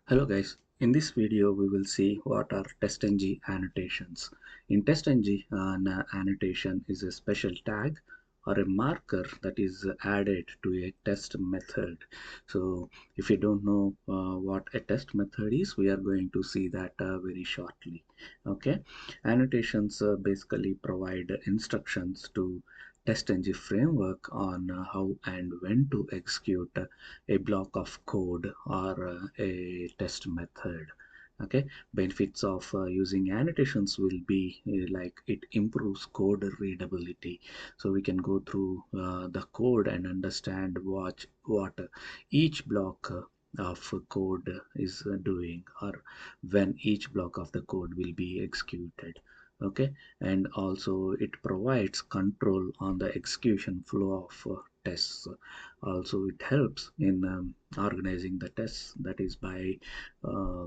Hello guys, in this video we will see what are TestNG annotations. In TestNG, an annotation is a special tag or a marker that is added to a test method. So if you don't know what a test method is, we are going to see that very shortly. Okay, annotations basically provide instructions to TestNG framework on how and when to execute a block of code or a test method. Okay, benefits of using annotations will be like it improves code readability, so we can go through the code and understand what each block of code is doing, or when each block of the code will be executed. Okay, and also it provides control on the execution flow of tests. Also it helps in organizing the tests, that is by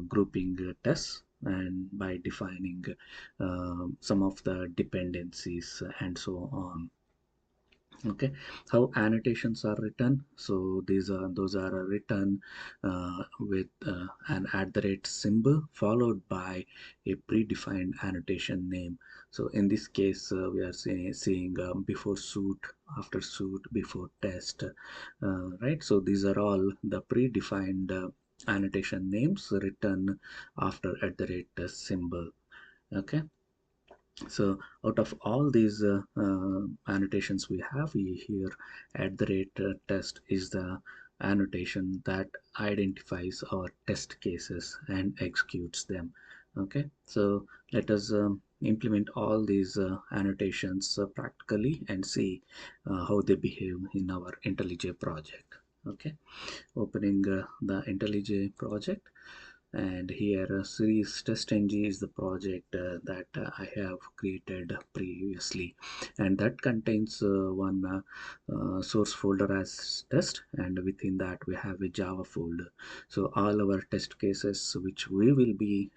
grouping tests and by defining some of the dependencies and so on. Okay, how annotations are written. So those are written with an symbol followed by a predefined annotation name. So in this case we are seeing before suit, after suit, before test, right? So these are all the predefined annotation names written after symbol. Okay, so out of all these annotations we here, test is the annotation that identifies our test cases and executes them. Okay, so let us implement all these annotations practically and see how they behave in our IntelliJ project. Okay, opening the IntelliJ project, and here series TestNG is the project that I have created previously, and that contains one source folder as test, and within that we have a Java folder. So all our test cases which we will be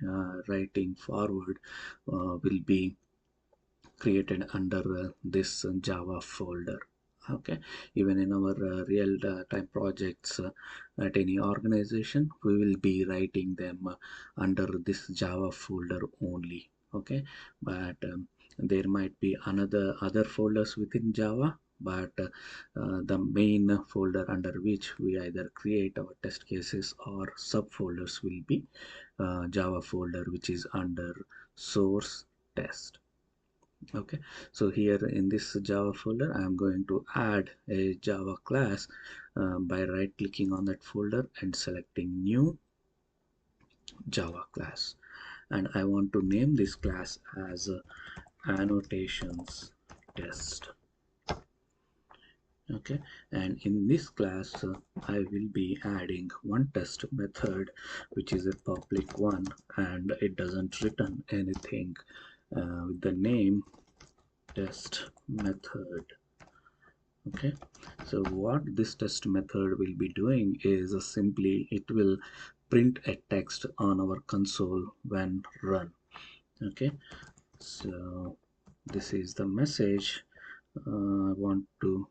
writing forward will be created under this Java folder. Okay, even in our real time projects at any organization, we will be writing them under this Java folder only. Okay, but there might be other folders within Java, but the main folder under which we either create our test cases or subfolders will be Java folder, which is under source test. Okay, so here in this Java folder I am going to add a Java class by right clicking on that folder and selecting new Java class, and I want to name this class as annotations test. Okay, and in this class I will be adding one test method which is a public one, and it doesn't return anything with the name test method. Okay, so what this test method will be doing is simply it will print a text on our console when run. Okay, so this is the message I want to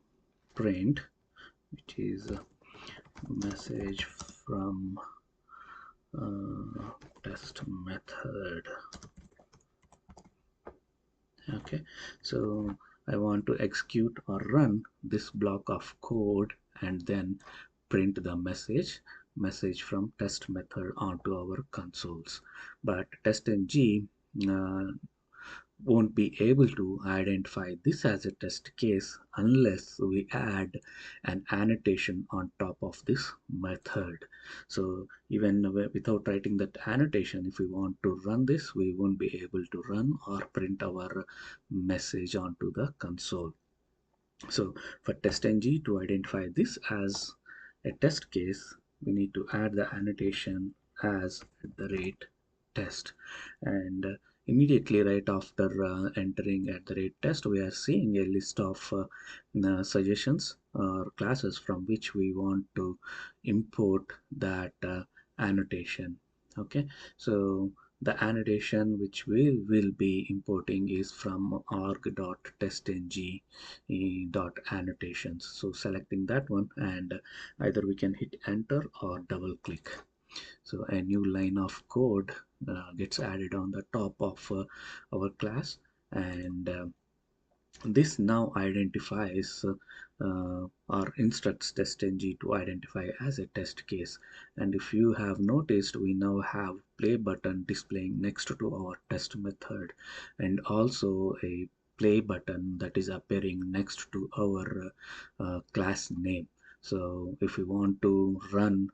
print, which is a message from test method. Okay, so I want to execute or run this block of code and then print the message from test method onto our consoles. But TestNG won't be able to identify this as a test case unless we add an annotation on top of this method. So even without writing that annotation, if we want to run this, we won't be able to run or print our message onto the console. So for TestNG to identify this as a test case, we need to add the annotation as @test, and immediately right after entering @test, we are seeing a list of suggestions or classes from which we want to import that annotation. Okay, so the annotation which we will be importing is from org.testng.annotations. So selecting that one, and either we can hit enter or double click. So a new line of code gets added on the top of our class, and this now identifies or instructs TestNG to identify as a test case. And if you have noticed, we now have play button displaying next to our test method, and also a play button that is appearing next to our class name. So if you want to run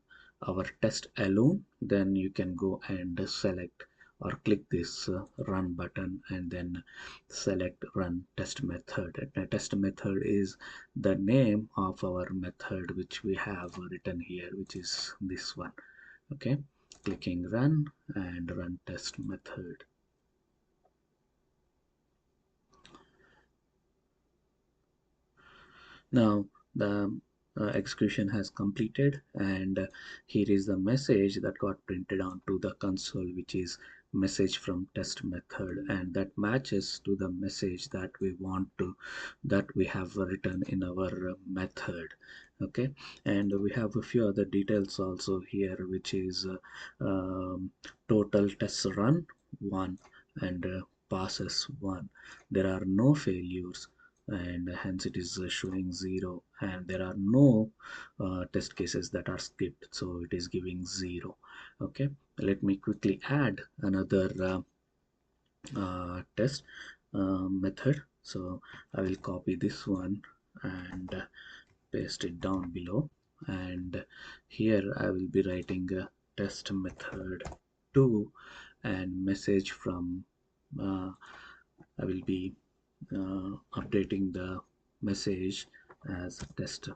our test alone, then you can go and select or click this run button and then select run test method. And the test method is the name of our method which we have written here, which is this one. Okay, clicking run and run test method. Now the execution has completed, and here is the message that got printed onto the console, which is message from test method, and that matches to the message that we want to that we have written in our method. Okay, and we have a few other details also here, which is total tests run 1 and passes 1. There are no failures, and hence it is showing 0, and there are no test cases that are skipped, so it is giving 0. Okay, let me quickly add another test method. So I will copy this one and paste it down below, and here I will be writing a test method 2 and message from I will be updating the message as test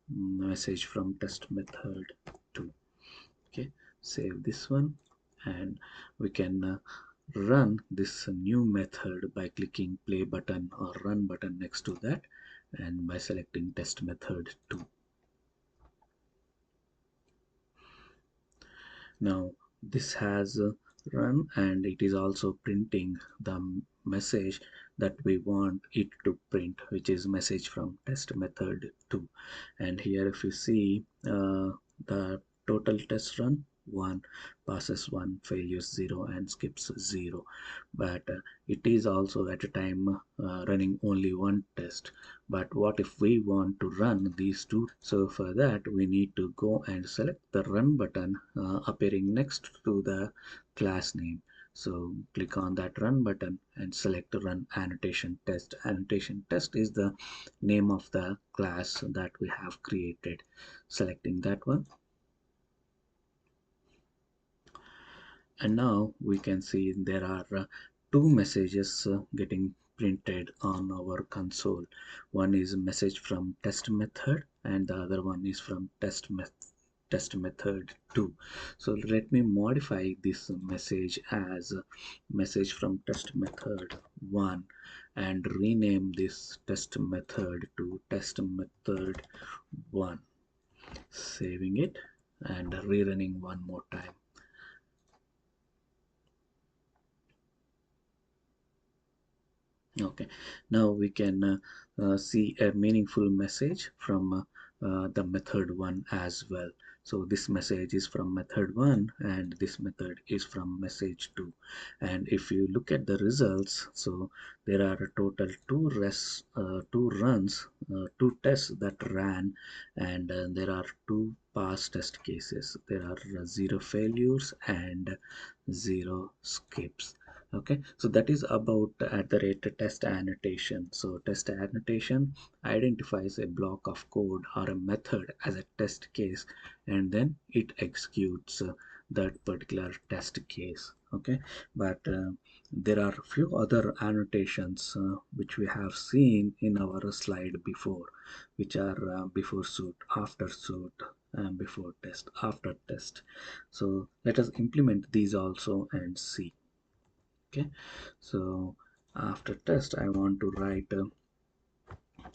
message from test method 2. Okay, save this one, and we can run this new method by clicking play button or run button next to that, and by selecting test method 2. Now this has run, and it is also printing the message that we want it to print, which is message from test method 2. And here if you see the total test run 1, passes 1, failures 0, and skips 0. But it is also at a time running only one test. But what if we want to run these two? So for that we need to go and select the run button appearing next to the class name. So click on that run button and select run annotation test. Annotation test is the name of the class that we have created. Selecting that one, and now we can see there are two messages getting printed on our console. One is message from test method, and the other one is from test method 2. So let me modify this message as message from test method 1 and rename this test method to test method 1, saving it and rerunning one more time. Okay, now we can see a meaningful message from the method 1 as well. So this message is from method 1 and this method is from message 2. And if you look at the results, so there are a total two runs, two tests that ran, and there are two pass test cases. There are 0 failures and 0 skips. Okay, so that is about at the rate test annotation. So test annotation identifies a block of code or a method as a test case, and then it executes that particular test case. Okay, but there are few other annotations which we have seen in our slide before, which are before suit, after suit, and before test, after test. So let us implement these also and see. Okay, so after test I want to write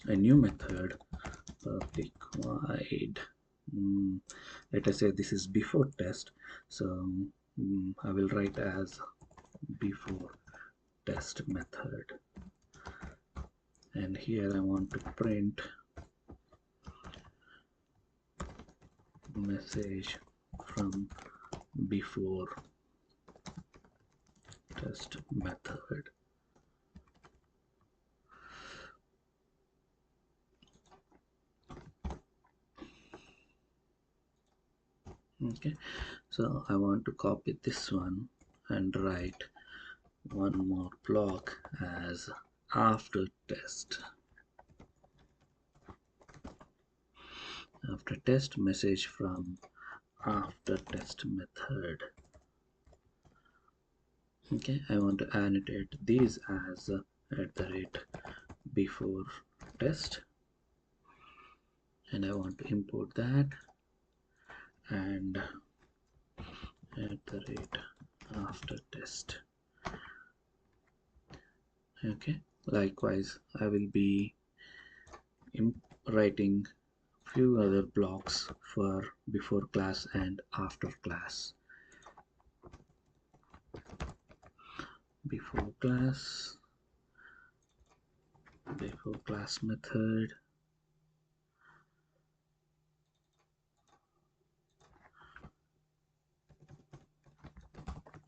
a new method, public void, let us say this is before test. So I will write as before test method, and here I want to print message from before test method. Okay, so I want to copy this one and write one more block as after test. After test message from after test method. Okay, I want to annotate these as at the rate before test, and I want to import that and at the rate after test. Okay, likewise I will be writing few other blocks for before class and after class. Before class method,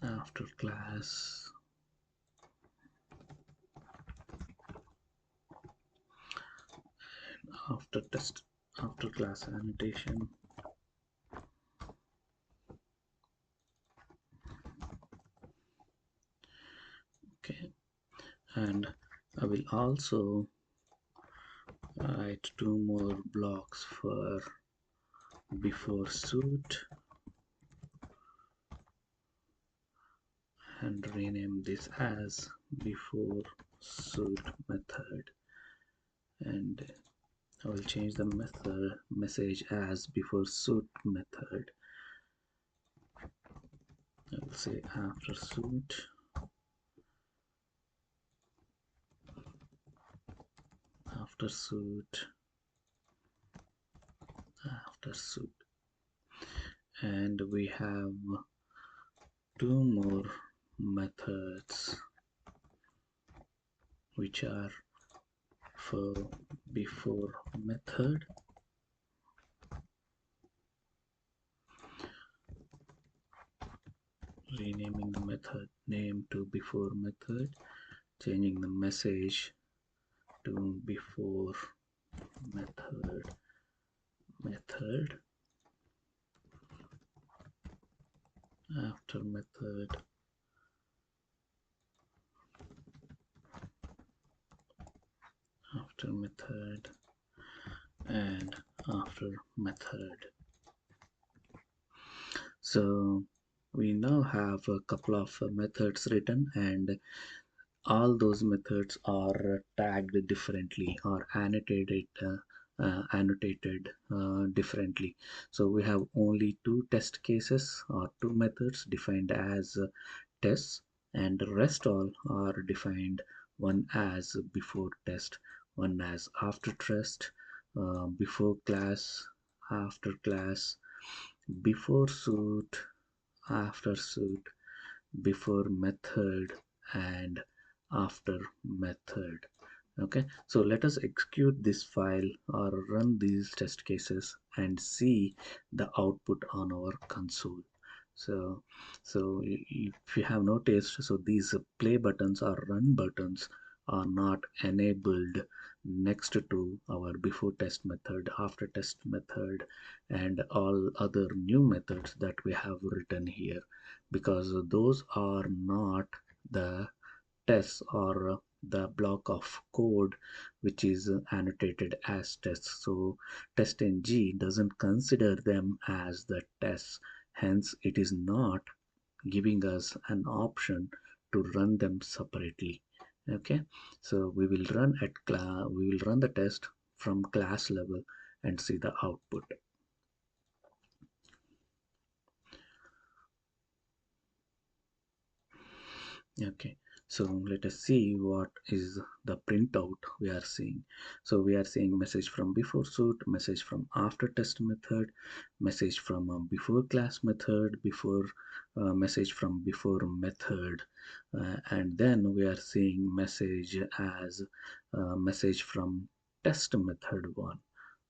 after class, after test, after class annotation. Okay, and I will also write two more blocks for before suit and rename this as before suit method, and I will change the method message as before suit method. I will say after suit, after suit, after suit, and we have two more methods which are for before method, renaming the method name to before method, changing the message to before method, after method, after method, and after method. So we now have a couple of methods written, and all those methods are tagged differently or annotated differently. So we have only two test cases or two methods defined as tests, and the rest all are defined, one as before test, one as after test, before class, after class, before suit, after suit, before method, and after method. Okay, so let us execute this file or run these test cases and see the output on our console. So if you have noticed, so these play buttons or run buttons are not enabled next to our before test method, after test method, and all other new methods that we have written here, because those are not the tests or the block of code which is annotated as tests. So TestNG doesn't consider them as the tests, hence it is not giving us an option to run them separately. Okay, so we will run the test from class level and see the output. Okay, so let us see what is the printout we are seeing. So we are seeing message from before suit, message from after test method, message from before class method, before message from before method, and then we are seeing message as message from test method one.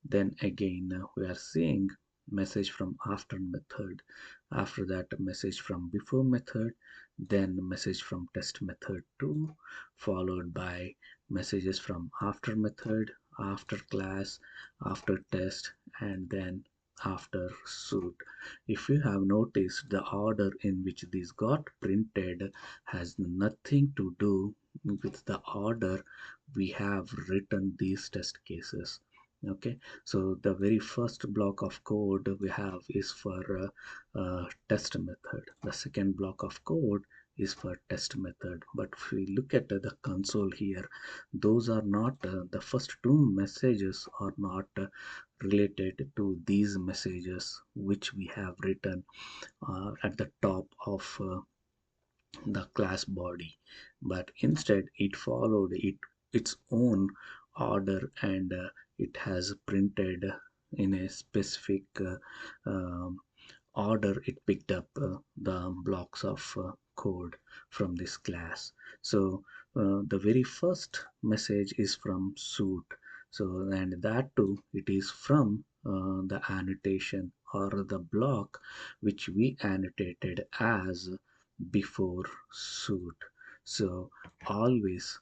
Then again we are seeing message from after method, after that message from before method, then message from test method 2, followed by messages from after method, after class, after test, and then after suit. If you have noticed, the order in which these got printed has nothing to do with the order we have written these test cases. Okay, so the very first block of code we have is for test method. The second block of code is for test method. But if we look at the console here, those are not the first two messages are not related to these messages which we have written at the top of the class body, but instead it followed its own order, and it has printed in a specific um, order. It picked up the blocks of code from this class. So the very first message is from suit, so and that too it is from the annotation or the block which we annotated as before suit. So always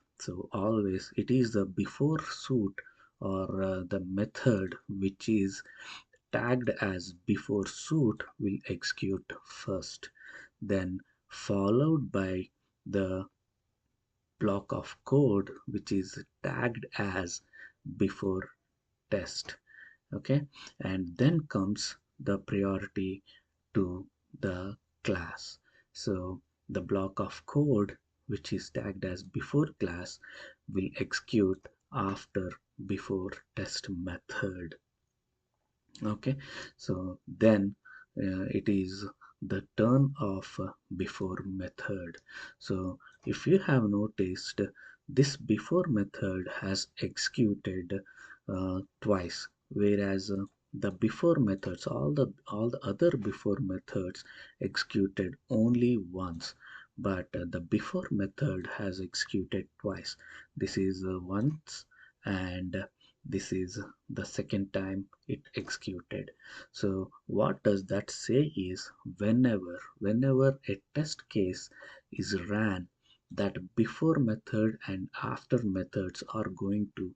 it is the before suit or the method which is tagged as before suit will execute first, then followed by the block of code which is tagged as before test. Okay, and then comes the priority to the class. So the block of code which is tagged as before class will execute after before test method. Okay, so then it is the turn of before method. So if you have noticed, this before method has executed twice, whereas the before methods, all the other before methods executed only once, but the before method has executed twice. This is once, and this is the second time it executed. So what does that say is, whenever a test case is ran, that before method and after methods are going to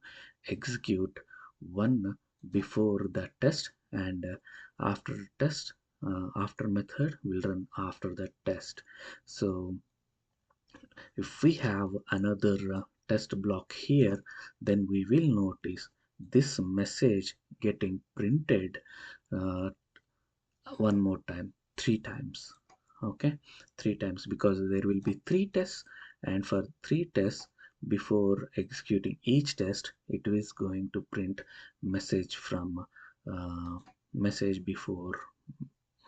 execute, one before the test, and after test, after method will run after the test. So if we have another test block here, then we will notice this message getting printed uh, one more time, three times. Okay, three times, because there will be three tests, and for three tests, before executing each test, it is going to print message from uh, message before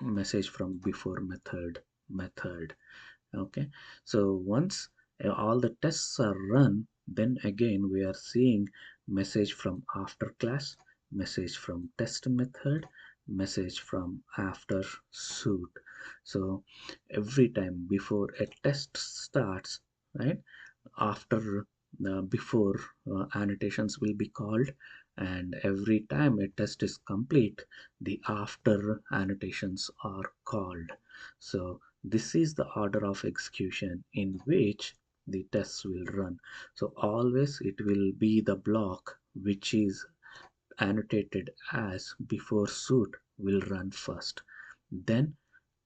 message from before method. Okay, so once all the tests are run, then again we are seeing message from after class, message from test method, message from after suit. So every time before a test starts, right, after before annotations will be called, and every time a test is complete, the after annotations are called. So this is the order of execution in which the tests will run. So always it will be the block which is annotated as before suit will run first, then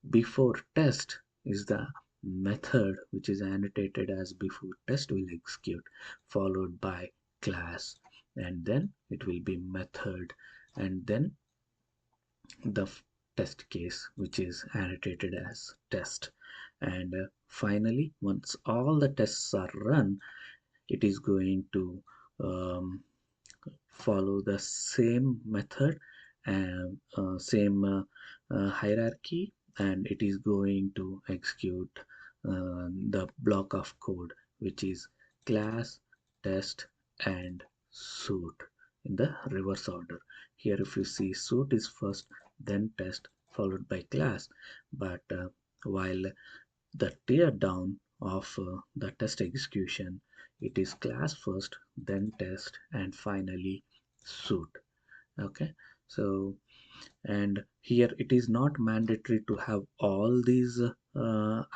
before test is the method which is annotated as before test will execute, followed by class, and then it will be method, and then the test case which is annotated as test. And finally, once all the tests are run, it is going to um, follow the same method and same hierarchy, and it is going to execute the block of code which is class, test, and suit in the reverse order. Here if you see, suit is first, then test, followed by class, but while the tear down of the test execution, it is class first, then test, and finally suit. Okay, so And here it is not mandatory to have all these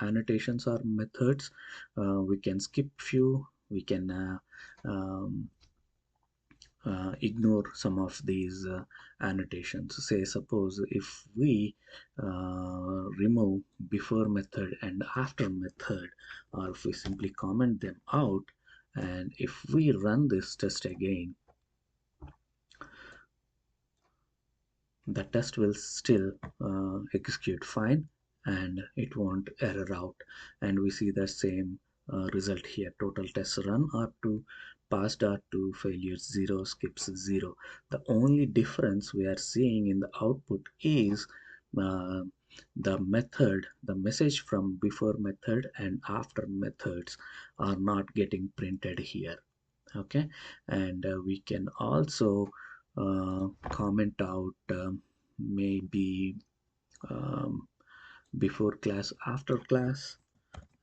annotations or methods. We can skip few, we can um, ignore some of these annotations. Say suppose if we remove before method and after method, or if we simply comment them out, and if we run this test again, the test will still execute fine and it won't error out, and we see the same result here. Total tests run are 2, passed are 2, failures 0, skips 0. The only difference we are seeing in the output is uh, the message from before method and after methods are not getting printed here. Okay, and we can also comment out maybe um, before class, after class,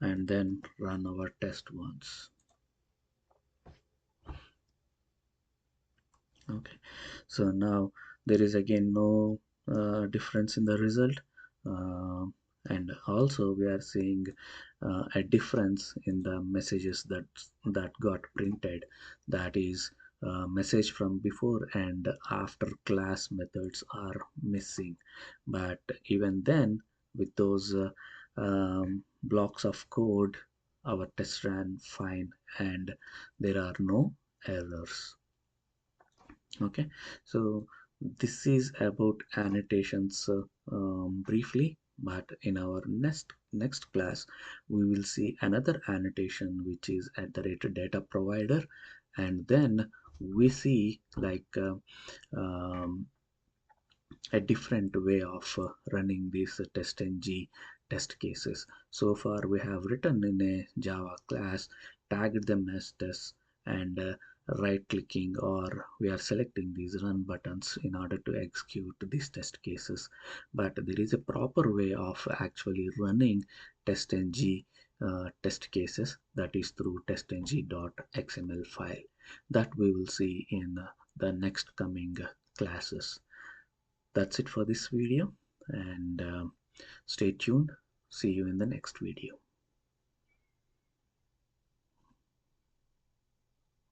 and then run our test once. Okay, so now there is again no difference in the result, uh, and also we are seeing a difference in the messages that got printed. That is, message from before and after class methods are missing, but even then with those blocks of code, our test ran fine and there are no errors. Okay, so this is about annotations briefly, but in our next class we will see another annotation which is at the rate data provider, and then we see like um, a different way of running these TestNG test cases. So far we have written in a Java class, tagged them as tests, and right clicking, or we are selecting these run buttons in order to execute these test cases. But there is a proper way of actually running TestNG test cases, that is through testng.xml file, that we will see in the next coming classes. That's it for this video, and stay tuned. See you in the next video.